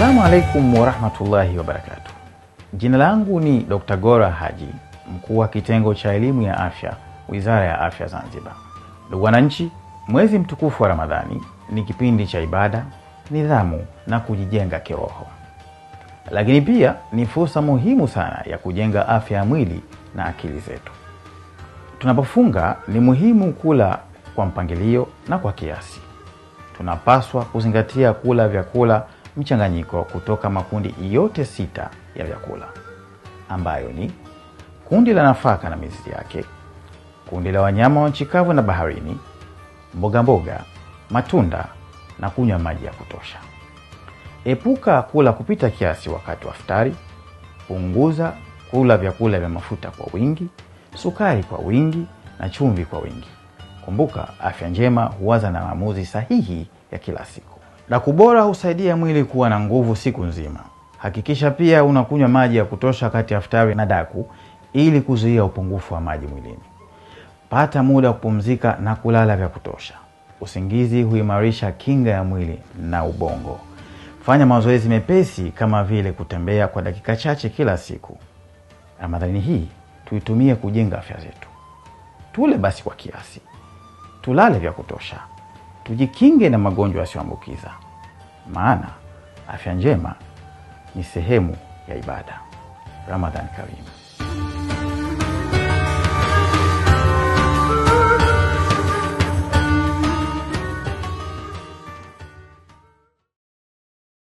Assalamu alaikum wa rahmatullahi wa barakatuh. Jina langu ni Dr. Gora Haji, mkuu wa kitengo cha elimu ya afya, Wizara ya Afya Zanzibar. Ndugu wananchi, mwezi mtukufu wa Ramadhani ni kipindi cha ibada, nidhamu na kujijenga kiroho. Lakini pia ni fursa muhimu sana ya kujenga afya ya mwili na akili zetu. Tunapofunga ni muhimu kula kwa mpangilio na kwa kiasi. Tunapaswa kuzingatia kula vyakula mchanganyiko kutoka makundi yote 6 ya vyakula, ambayo ni kundi la nafaka na mizizi yake, kundi la wanyama wa nchi kavu na baharini, mboga mboga, matunda na kunywa maji ya kutosha. Epuka kula kupita kiasi wakati wa iftari. Punguza kula vyakula vya mafuta kwa wingi, sukari kwa wingi na chumvi kwa wingi. Kumbuka, afya njema huanza na maamuzi sahihi ya kila siku. Daku bora husaidia mwili kuwa na nguvu siku nzima. Hakikisha pia unakunywa maji ya kutosha kati ya iftari na daku ili kuzuia upungufu wa maji mwilini. Pata muda wa kupumzika na kulala vya kutosha. Usingizi huimarisha kinga ya mwili na ubongo. Fanya mazoezi mepesi kama vile kutembea kwa dakika chache kila siku. Ramadhani hii tuitumie kujenga afya zetu. Tule basi kwa kiasi. Tulale vya kutosha. Tujikinge na magonjwa yasiyoambukiza. Maana afya njema ni sehemu ya ibada. Ramadhani Karim.